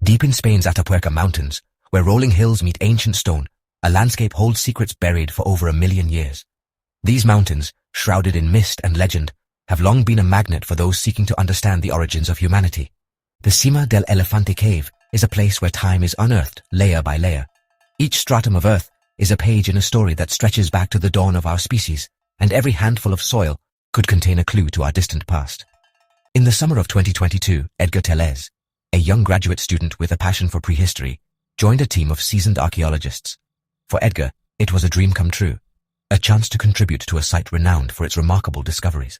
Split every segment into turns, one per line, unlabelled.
Deep in Spain's Atapuerca mountains, where rolling hills meet ancient stone, a landscape holds secrets buried for over 1 million years. These mountains, shrouded in mist and legend, have long been a magnet for those seeking to understand the origins of humanity. The Cima del Elefante cave is a place where time is unearthed layer by layer. Each stratum of earth is a page in a story that stretches back to the dawn of our species, and every handful of soil could contain a clue to our distant past. In the summer of 2022, Edgar Téllez, a young graduate student with a passion for prehistory, joined a team of seasoned archaeologists. For Edgar, it was a dream come true, a chance to contribute to a site renowned for its remarkable discoveries.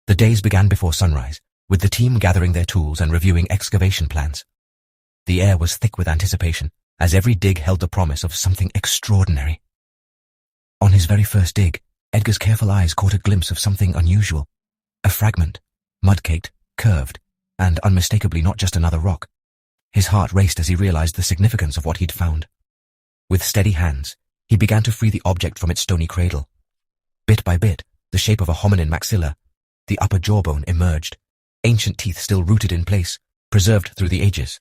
The days began before sunrise, with the team gathering their tools and reviewing excavation plans. The air was thick with anticipation, as every dig held the promise of something extraordinary. On his very first dig, Edgar's careful eyes caught a glimpse of something unusual. A fragment, mud-caked, curved, and unmistakably not just another rock. His heart raced as he realized the significance of what he'd found. With steady hands, he began to free the object from its stony cradle. Bit by bit, the shape of a hominin maxilla, the upper jawbone, emerged, ancient teeth still rooted in place, preserved through the ages.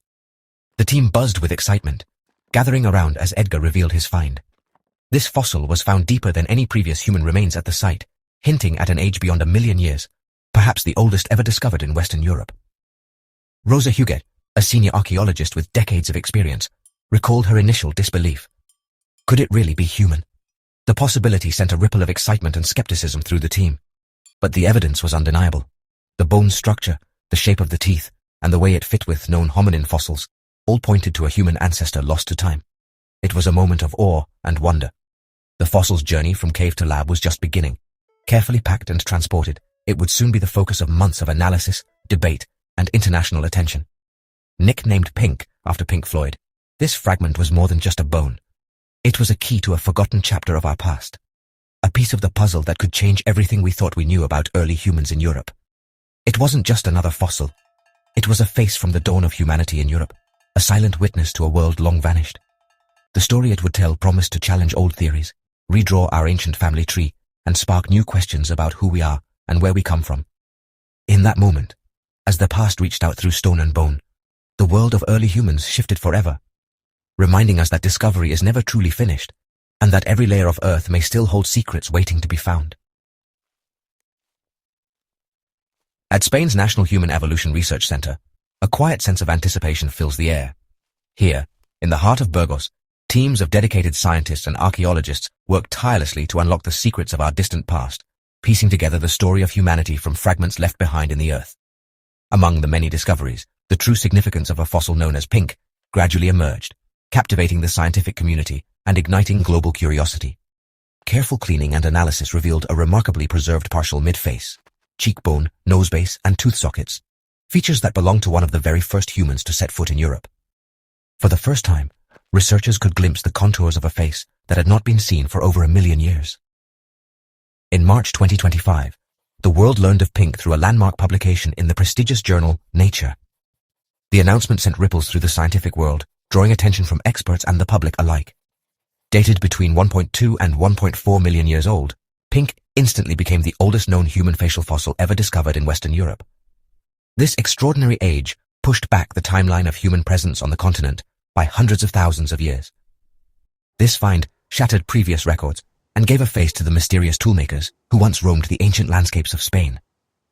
The team buzzed with excitement, gathering around as Edgar revealed his find. This fossil was found deeper than any previous human remains at the site, hinting at an age beyond 1 million years, perhaps the oldest ever discovered in Western Europe. Rosa Huguet, a senior archaeologist with decades of experience, recalled her initial disbelief. Could it really be human? The possibility sent a ripple of excitement and skepticism through the team. But the evidence was undeniable. The bone structure, the shape of the teeth, and the way it fit with known hominin fossils all pointed to a human ancestor lost to time. It was a moment of awe and wonder. The fossil's journey from cave to lab was just beginning. Carefully packed and transported, it would soon be the focus of months of analysis, debate, and international attention. Nicknamed Pink after Pink Floyd, this fragment was more than just a bone. It was a key to a forgotten chapter of our past. A piece of the puzzle that could change everything we thought we knew about early humans in Europe. It wasn't just another fossil. It was a face from the dawn of humanity in Europe, a silent witness to a world long vanished. The story it would tell promised to challenge old theories, redraw our ancient family tree, and spark new questions about who we are and where we come from. In that moment, as the past reached out through stone and bone, the world of early humans shifted forever, reminding us that discovery is never truly finished, and that every layer of Earth may still hold secrets waiting to be found. At Spain's National Human Evolution Research Center, a quiet sense of anticipation fills the air. Here, in the heart of Burgos, teams of dedicated scientists and archaeologists work tirelessly to unlock the secrets of our distant past, piecing together the story of humanity from fragments left behind in the Earth. Among the many discoveries, the true significance of a fossil known as Pink gradually emerged, captivating the scientific community and igniting global curiosity. Careful cleaning and analysis revealed a remarkably preserved partial midface, cheekbone, nose base, and tooth sockets, features that belonged to one of the very first humans to set foot in Europe. For the first time, researchers could glimpse the contours of a face that had not been seen for over 1 million years. In March 2025, the world learned of Pink through a landmark publication in the prestigious journal Nature. The announcement sent ripples through the scientific world, drawing attention from experts and the public alike. Dated between 1.2 and 1.4 million years old, Pink instantly became the oldest known human facial fossil ever discovered in Western Europe. This extraordinary age pushed back the timeline of human presence on the continent by hundreds of thousands of years. This find shattered previous records and gave a face to the mysterious toolmakers who once roamed the ancient landscapes of Spain.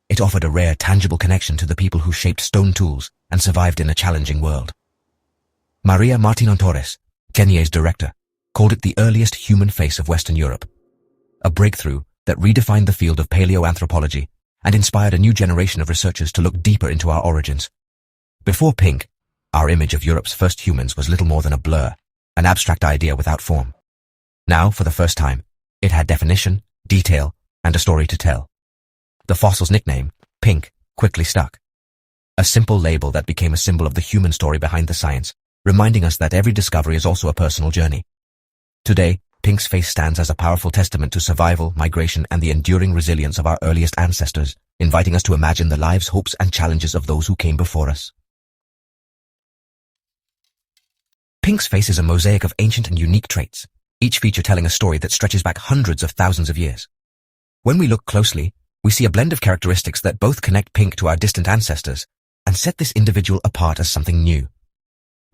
It offered a rare, tangible connection to the people who shaped stone tools and survived in a challenging world. Maria Martinon Torres, Keny's director, called it the earliest human face of Western Europe, a breakthrough that redefined the field of paleoanthropology and inspired a new generation of researchers to look deeper into our origins. Before Pink, our image of Europe's first humans was little more than a blur, an abstract idea without form. Now, for the first time, it had definition, detail, and a story to tell. The fossil's nickname, Pink, quickly stuck. A simple label that became a symbol of the human story behind the science, reminding us that every discovery is also a personal journey. Today, Pink's face stands as a powerful testament to survival, migration, and the enduring resilience of our earliest ancestors, inviting us to imagine the lives, hopes, and challenges of those who came before us. Pink's face is a mosaic of ancient and unique traits, each feature telling a story that stretches back hundreds of thousands of years. When we look closely, we see a blend of characteristics that both connect Pink to our distant ancestors and set this individual apart as something new.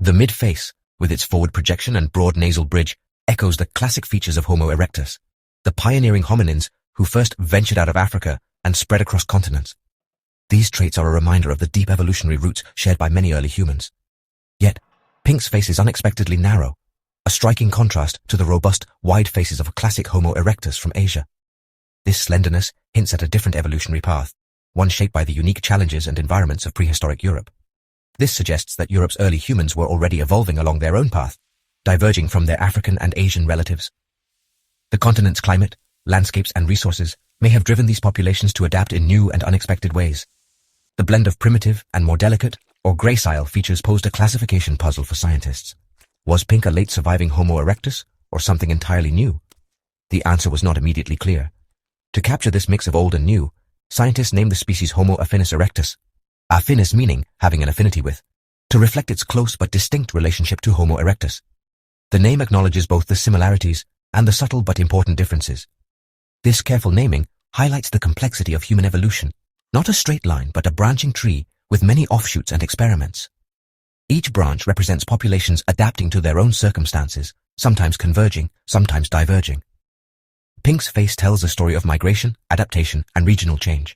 The mid-face, with its forward projection and broad nasal bridge, echoes the classic features of Homo erectus, the pioneering hominins who first ventured out of Africa and spread across continents. These traits are a reminder of the deep evolutionary roots shared by many early humans. Yet, Pink's face is unexpectedly narrow, a striking contrast to the robust, wide faces of classic Homo erectus from Asia. This slenderness hints at a different evolutionary path, one shaped by the unique challenges and environments of prehistoric Europe. This suggests that Europe's early humans were already evolving along their own path, diverging from their African and Asian relatives. The continent's climate, landscapes, and resources may have driven these populations to adapt in new and unexpected ways. The blend of primitive and more delicate, or gracile features posed a classification puzzle for scientists. Was Pink a late surviving Homo erectus, or something entirely new? The answer was not immediately clear. To capture this mix of old and new, scientists named the species Homo affinis erectus, affinis meaning having an affinity with, to reflect its close but distinct relationship to Homo erectus. The name acknowledges both the similarities and the subtle but important differences. This careful naming highlights the complexity of human evolution, not a straight line but a branching tree with many offshoots and experiments. Each branch represents populations adapting to their own circumstances, sometimes converging, sometimes diverging. Pink's face tells a story of migration, adaptation, and regional change.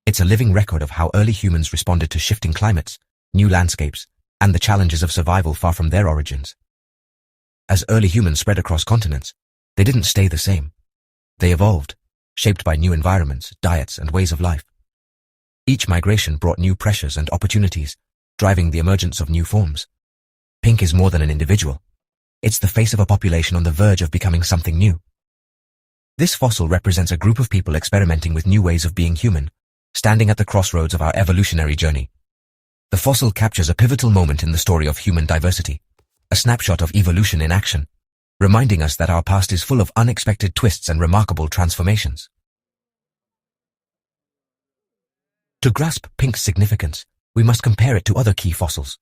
It's a living record of how early humans responded to shifting climates, new landscapes, and the challenges of survival far from their origins. As early humans spread across continents, they didn't stay the same. They evolved, shaped by new environments, diets, and ways of life. Each migration brought new pressures and opportunities, driving the emergence of new forms. Pink is more than an individual. It's the face of a population on the verge of becoming something new. This fossil represents a group of people experimenting with new ways of being human, standing at the crossroads of our evolutionary journey. The fossil captures a pivotal moment in the story of human diversity, a snapshot of evolution in action, reminding us that our past is full of unexpected twists and remarkable transformations. To grasp Pink's significance, we must compare it to other key fossils.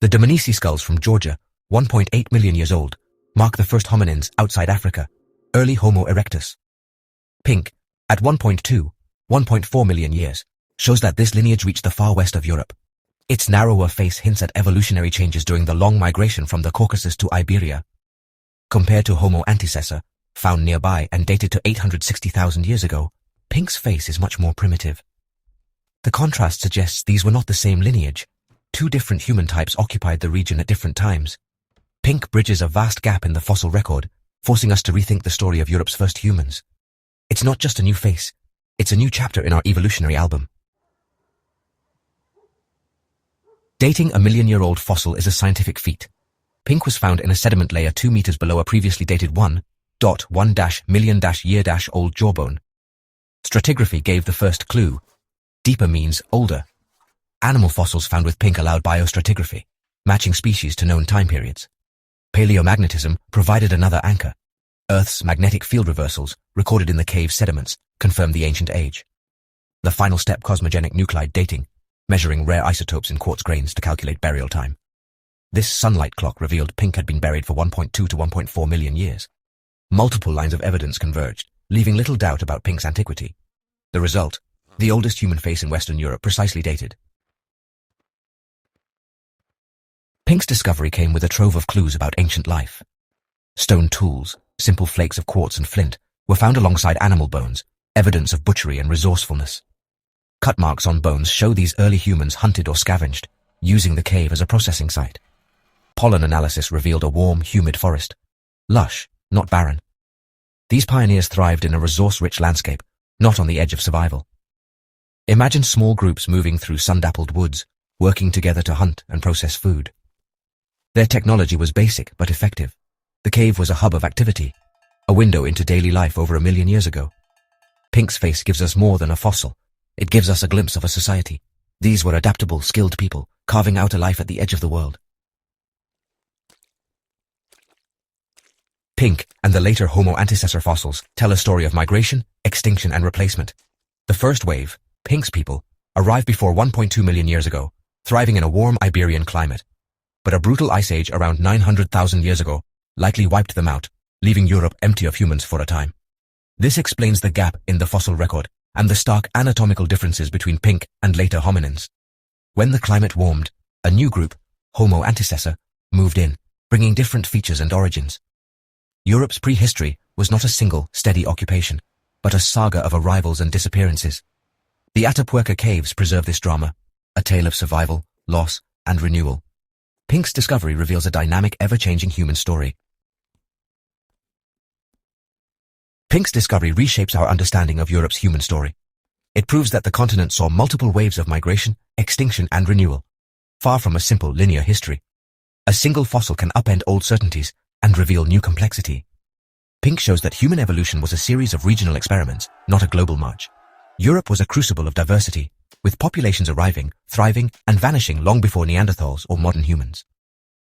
The Dmanisi skulls from Georgia, 1.8 million years old, mark the first hominins outside Africa, early Homo erectus. Pink, at 1.4 million years, shows that this lineage reached the far west of Europe. Its narrower face hints at evolutionary changes during the long migration from the Caucasus to Iberia. Compared to Homo antecessor, found nearby and dated to 860,000 years ago, Pink's face is much more primitive. The contrast suggests these were not the same lineage. Two different human types occupied the region at different times. Pink bridges a vast gap in the fossil record, forcing us to rethink the story of Europe's first humans. It's not just a new face, it's a new chapter in our evolutionary album. Dating a million-year-old fossil is a scientific feat. Pink was found in a sediment layer 2 meters below a previously dated 1.1-million-year-old jawbone. Stratigraphy gave the first clue. Deeper means older. Animal fossils found with Pink allowed biostratigraphy, matching species to known time periods. Paleomagnetism provided another anchor. Earth's magnetic field reversals, recorded in the cave sediments, confirmed the ancient age. The final step, cosmogenic nuclide dating, measuring rare isotopes in quartz grains to calculate burial time. This sunlight clock revealed Pink had been buried for 1.2 to 1.4 million years. Multiple lines of evidence converged, leaving little doubt about Pink's antiquity. The result, the oldest human face in Western Europe precisely dated. Pink's discovery came with a trove of clues about ancient life. Stone tools, simple flakes of quartz and flint, were found alongside animal bones, evidence of butchery and resourcefulness. Cut marks on bones show these early humans hunted or scavenged, using the cave as a processing site. Pollen analysis revealed a warm, humid forest. Lush, not barren. These pioneers thrived in a resource-rich landscape, not on the edge of survival. Imagine small groups moving through sun-dappled woods, working together to hunt and process food. Their technology was basic but effective. The cave was a hub of activity, a window into daily life over 1 million years ago. Pink's face gives us more than a fossil. It gives us a glimpse of a society. These were adaptable, skilled people, carving out a life at the edge of the world. Pink and the later Homo antecessor fossils tell a story of migration, extinction, and replacement. The first wave, Pink's people, arrived before 1.2 million years ago, thriving in a warm Iberian climate. But a brutal ice age around 900,000 years ago likely wiped them out, leaving Europe empty of humans for a time. This explains the gap in the fossil record and the stark anatomical differences between Pink and later hominins. When the climate warmed, a new group, Homo antecessor, moved in, bringing different features and origins. Europe's prehistory was not a single, steady occupation, but a saga of arrivals and disappearances. The Atapuerca caves preserve this drama, a tale of survival, loss, and renewal. Pink's discovery reveals a dynamic, ever-changing human story. Pink's discovery reshapes our understanding of Europe's human story. It proves that the continent saw multiple waves of migration, extinction, and renewal, far from a simple linear history. A single fossil can upend old certainties and reveal new complexity. Pink shows that human evolution was a series of regional experiments, not a global march. Europe was a crucible of diversity, with populations arriving, thriving, and vanishing long before Neanderthals or modern humans.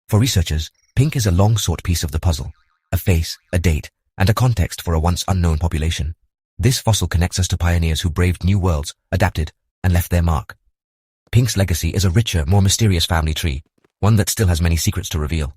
For researchers, Pink is a long-sought piece of the puzzle, a face, a date, and a context for a once unknown population. This fossil connects us to pioneers who braved new worlds, adapted, and left their mark. Pink's legacy is a richer, more mysterious family tree, one that still has many secrets to reveal.